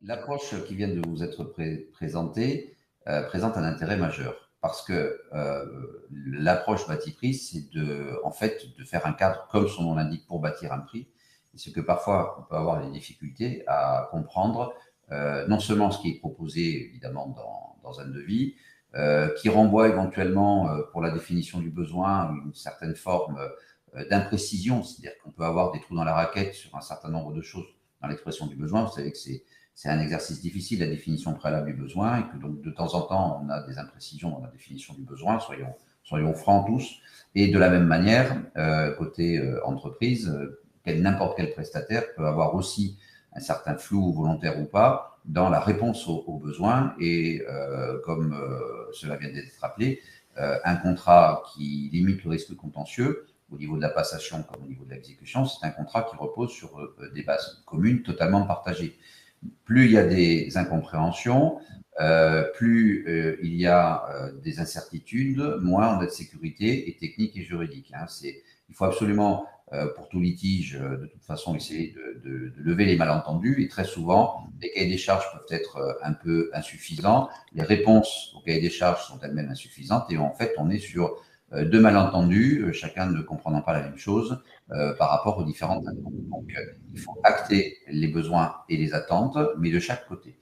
L'approche qui vient de vous être présentée présente un intérêt majeur parce que l'approche bâti prix, c'est en fait de faire un cadre comme son nom l'indique pour bâtir un prix. Et ce que parfois on peut avoir des difficultés à comprendre, non seulement ce qui est proposé évidemment dans un devis, qui renvoie éventuellement pour la définition du besoin une certaine forme d'imprécision, c'est-à-dire qu'on peut avoir des trous dans la raquette sur un certain nombre de choses dans l'expression du besoin. Vous savez que c'est un exercice difficile, la définition préalable du besoin, et que donc de temps en temps, on a des imprécisions dans la définition du besoin, soyons francs tous. Et de la même manière, côté entreprise, n'importe quel prestataire peut avoir aussi un certain flou, volontaire ou pas, dans la réponse aux besoins. Et comme cela vient d'être rappelé, un contrat qui limite le risque contentieux, au niveau de la passation comme au niveau de l'exécution, c'est un contrat qui repose sur des bases communes totalement partagées. Plus il y a des incompréhensions, plus il y a des incertitudes, moins on a de sécurité et technique et juridique. Il faut absolument, pour tout litige, de toute façon, essayer de lever les malentendus. Et très souvent, les cahiers des charges peuvent être un peu insuffisants. Les réponses aux cahiers des charges sont elles-mêmes insuffisantes. Et en fait, on est sur deux malentendus, chacun ne comprenant pas la même chose par rapport aux différentes attentes. Donc, il faut acter les besoins et les attentes, mais de chaque côté.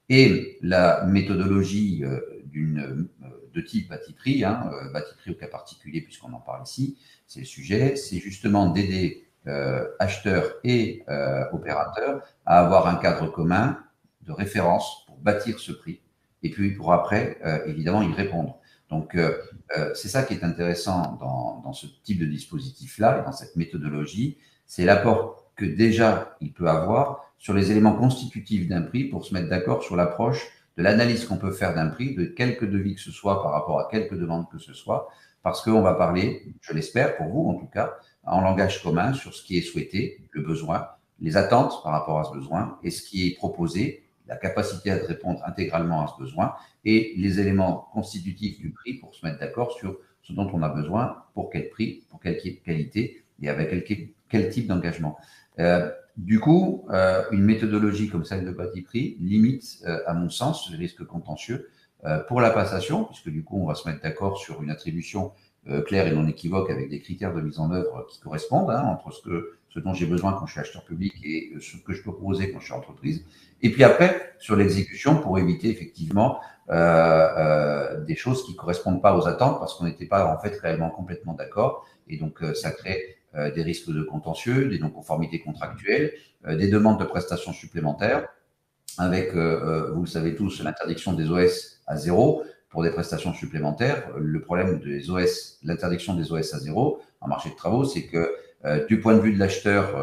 Et la méthodologie de type bâti prix, bâti prix au cas particulier, puisqu'on en parle ici, c'est le sujet, c'est justement d'aider acheteurs et opérateurs à avoir un cadre commun de référence pour bâtir ce prix, et puis pour après, évidemment, y répondre. Donc, c'est ça qui est intéressant dans ce type de dispositif-là, et dans cette méthodologie, c'est l'apport que déjà il peut avoir sur les éléments constitutifs d'un prix pour se mettre d'accord sur l'approche de l'analyse qu'on peut faire d'un prix, de quelque devis que ce soit par rapport à quelque demande que ce soit, parce qu'on va parler, je l'espère pour vous en tout cas, en langage commun sur ce qui est souhaité, le besoin, les attentes par rapport à ce besoin et ce qui est proposé, la capacité à répondre intégralement à ce besoin et les éléments constitutifs du prix pour se mettre d'accord sur ce dont on a besoin, pour quel prix, pour quelle qualité et avec quel type d'engagement. Du coup, une méthodologie comme celle de bâti prix limite, à mon sens, le risque contentieux pour la passation, puisque du coup, on va se mettre d'accord sur une attribution claire et non équivoque avec des critères de mise en œuvre qui correspondent entre ce dont j'ai besoin quand je suis acheteur public et ce que je peux proposer quand je suis entreprise. Et puis après, sur l'exécution, pour éviter effectivement des choses qui ne correspondent pas aux attentes parce qu'on n'était pas en fait réellement complètement d'accord. Et donc, ça crée des risques de contentieux, des non-conformités contractuelles, des demandes de prestations supplémentaires, avec, vous le savez tous, l'interdiction des OS à zéro pour des prestations supplémentaires. Le problème des OS, l'interdiction des OS à zéro en marché de travaux, c'est que du point de vue de l'acheteur,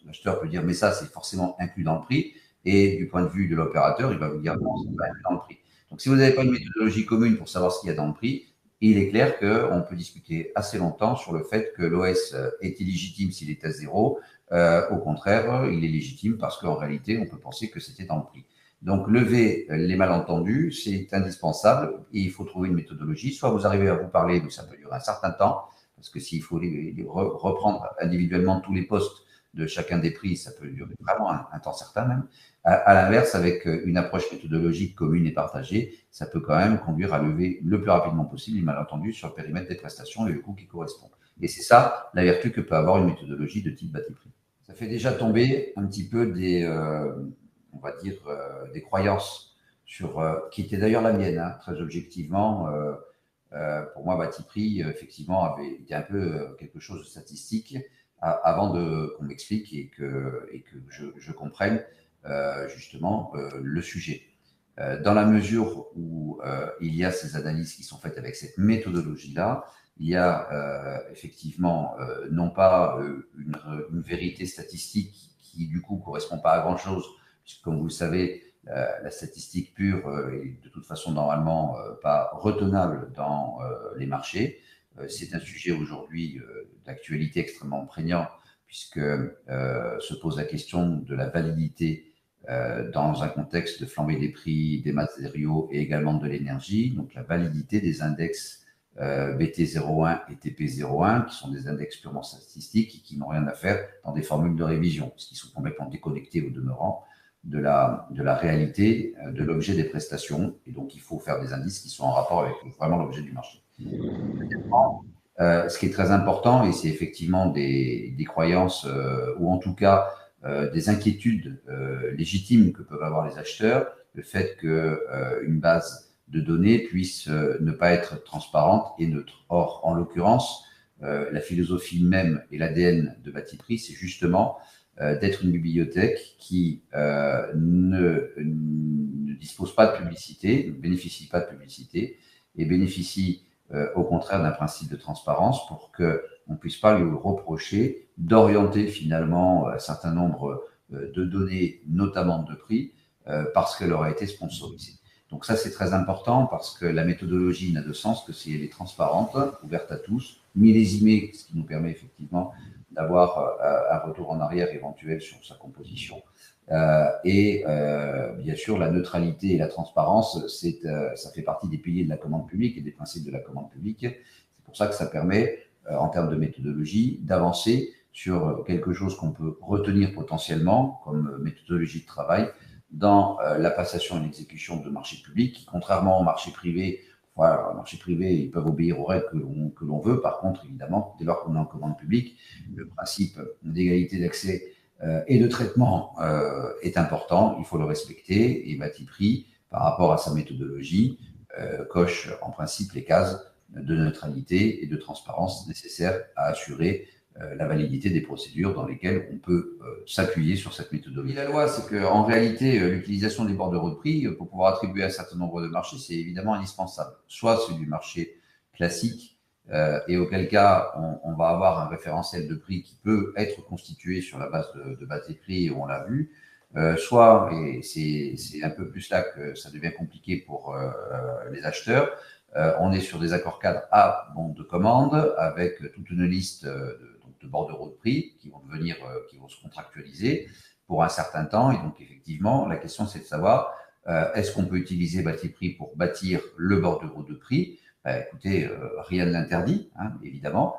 l'acheteur peut dire mais ça c'est forcément inclus dans le prix, et du point de vue de l'opérateur, il va vous dire non, c'est pas inclus dans le prix. Donc si vous n'avez pas une méthodologie commune pour savoir ce qu'il y a dans le prix, il est clair qu'on peut discuter assez longtemps sur le fait que l'OS est illégitime s'il est à zéro. Au contraire, il est légitime parce qu'en réalité, on peut penser que c'était dans le prix. Donc, lever les malentendus, c'est indispensable et il faut trouver une méthodologie. Soit vous arrivez à vous parler, mais ça peut durer un certain temps, parce que s'il faut reprendre individuellement tous les postes de chacun des prix, ça peut durer vraiment un temps certain même. À l'inverse, avec une approche méthodologique commune et partagée, ça peut quand même conduire à lever le plus rapidement possible les malentendus sur le périmètre des prestations et le coût qui correspond. Et c'est ça la vertu que peut avoir une méthodologie de type bâti prix. Ça fait déjà tomber un petit peu on va dire, des croyances qui étaient d'ailleurs la mienne, très objectivement. Pour moi, bâti prix, effectivement, avait été un peu quelque chose de statistique avant qu'on m'explique et que je comprenne justement le sujet. Dans la mesure où il y a ces analyses qui sont faites avec cette méthodologie-là, il y a effectivement non pas une vérité statistique qui du coup correspond pas à grand-chose, puisque comme vous le savez, la statistique pure est de toute façon normalement pas retenable dans les marchés. C'est un sujet aujourd'hui d'actualité extrêmement prégnant, puisque se pose la question de la validité dans un contexte de flambée des prix des matériaux et également de l'énergie, donc la validité des index BT01 et TP01, qui sont des index purement statistiques et qui n'ont rien à faire dans des formules de révision, parce qu'ils sont complètement déconnectés au demeurant de la réalité de l'objet des prestations. Et donc, il faut faire des indices qui sont en rapport avec vraiment l'objet du marché. Ce qui est très important, et c'est effectivement des croyances, ou en tout cas des inquiétudes légitimes que peuvent avoir les acheteurs, le fait qu'une base de données puisse ne pas être transparente et neutre. Or, en l'occurrence, la philosophie même et l'ADN de Batiprix, c'est justement d'être une bibliothèque qui ne dispose pas de publicité, ne bénéficie pas de publicité et bénéficie au contraire d'un principe de transparence pour qu'on ne puisse pas lui reprocher d'orienter finalement un certain nombre de données, notamment de prix, parce qu'elle aura été sponsorisée. Donc ça, c'est très important parce que la méthodologie n'a de sens que si elle est transparente, ouverte à tous, millésimée, ce qui nous permet effectivement d'avoir un retour en arrière éventuel sur sa composition. Bien sûr, la neutralité et la transparence, ça fait partie des piliers de la commande publique et des principes de la commande publique. C'est pour ça que ça permet, en termes de méthodologie, d'avancer sur quelque chose qu'on peut retenir potentiellement comme méthodologie de travail dans la passation et l'exécution de marchés publics, contrairement au marché privé. Voilà, le marché privé, ils peuvent obéir aux règles que l'on veut. Par contre, évidemment, dès lors qu'on est en commande publique, le principe d'égalité d'accès et de traitement est important, il faut le respecter. Et Batiprix, par rapport à sa méthodologie, coche en principe les cases de neutralité et de transparence nécessaires à assurer la validité des procédures dans lesquelles on peut s'appuyer sur cette méthodologie. La loi, c'est qu'en réalité, l'utilisation des bordereaux de prix pour pouvoir attribuer un certain nombre de marchés, c'est évidemment indispensable. Soit c'est du marché classique, et auquel cas on va avoir un référentiel de prix qui peut être constitué sur la base de Batiprix, on l'a vu, soit, et c'est un peu plus là que ça devient compliqué pour les acheteurs, on est sur des accords cadres à bon de commande avec toute une liste de bordereaux de prix qui vont devenir, qui vont se contractualiser pour un certain temps. Et donc effectivement, la question c'est de savoir est-ce qu'on peut utiliser Batiprix pour bâtir le bordereau de prix? Écoutez, rien ne l'interdit, hein, évidemment,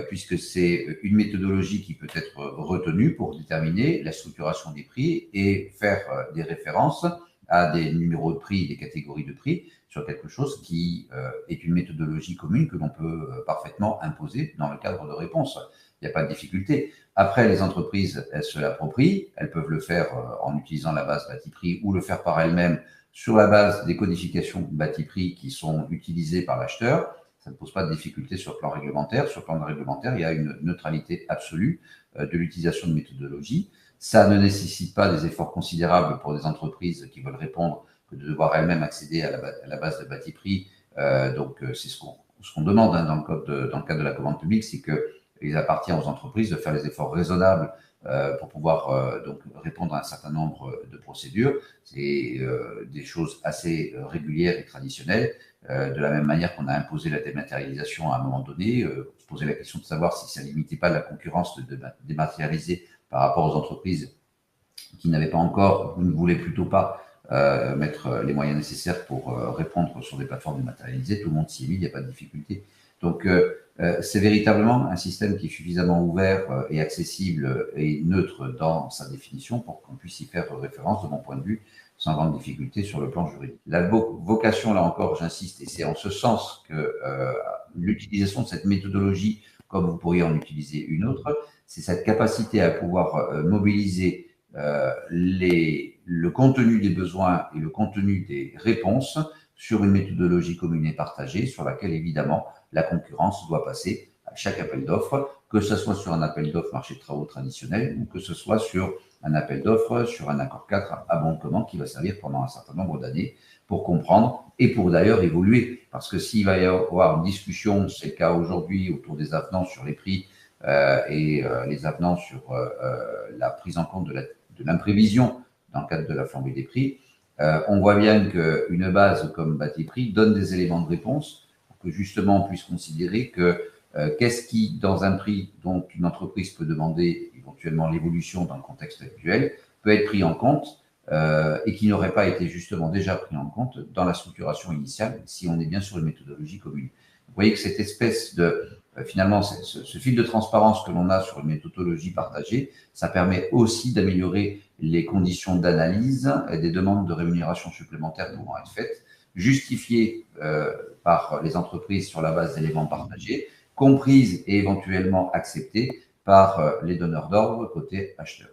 puisque c'est une méthodologie qui peut être retenue pour déterminer la structuration des prix et faire des références à des numéros de prix, des catégories de prix, sur quelque chose qui est une méthodologie commune que l'on peut parfaitement imposer dans le cadre de réponse. Il n'y a pas de difficulté. Après, les entreprises, elles se l'approprient, elles peuvent le faire en utilisant la base Batiprix ou le faire par elles-mêmes sur la base des codifications Batiprix qui sont utilisées par l'acheteur. Ça ne pose pas de difficulté sur le plan réglementaire. Sur le plan réglementaire, il y a une neutralité absolue de l'utilisation de méthodologie. Ça ne nécessite pas des efforts considérables pour des entreprises qui veulent répondre que de devoir elles-mêmes accéder à la base de Batiprix. Donc, c'est ce qu'on demande hein, dans le cadre de la commande publique, c'est qu'il appartient aux entreprises de faire les efforts raisonnables pour pouvoir donc répondre à un certain nombre de procédures. C'est des choses assez régulières et traditionnelles. De la même manière qu'on a imposé la dématérialisation à un moment donné, se poser la question de savoir si ça ne limitait pas la concurrence de dématérialiser par rapport aux entreprises qui n'avaient pas encore, ou ne voulaient plutôt pas mettre les moyens nécessaires pour répondre sur des plateformes dématérialisées. Tout le monde s'y est mis, il n'y a pas de difficulté. Donc, c'est véritablement un système qui est suffisamment ouvert et accessible et neutre dans sa définition pour qu'on puisse y faire référence, de mon point de vue, sans grande difficulté sur le plan juridique. La vocation, là encore, j'insiste, et c'est en ce sens que l'utilisation de cette méthodologie, comme vous pourriez en utiliser une autre, c'est cette capacité à pouvoir mobiliser le contenu des besoins et le contenu des réponses sur une méthodologie commune et partagée sur laquelle, évidemment, la concurrence doit passer à chaque appel d'offres, que ce soit sur un appel d'offres marché de travaux traditionnel ou que ce soit sur un appel d'offres, sur un accord 4 à bon de commande qui va servir pendant un certain nombre d'années pour comprendre et pour d'ailleurs évoluer. Parce que s'il va y avoir une discussion, c'est le cas aujourd'hui, autour des avenants sur les prix et les avenants sur la prise en compte de l'imprévision dans le cadre de la flambée des prix, on voit bien qu'une base comme Batiprix donne des éléments de réponse pour que justement on puisse considérer que qu'est-ce qui, dans un prix dont une entreprise peut demander éventuellement l'évolution dans le contexte actuel, peut être pris en compte et qui n'aurait pas été justement déjà pris en compte dans la structuration initiale si on est bien sur une méthodologie commune. Vous voyez que cette espèce de, finalement, ce fil de transparence que l'on a sur une méthodologie partagée, ça permet aussi d'améliorer les conditions d'analyse et des demandes de rémunération supplémentaires pouvant être faites, justifiées par les entreprises sur la base d'éléments partagés, comprises et éventuellement acceptées par les donneurs d'ordre côté acheteur.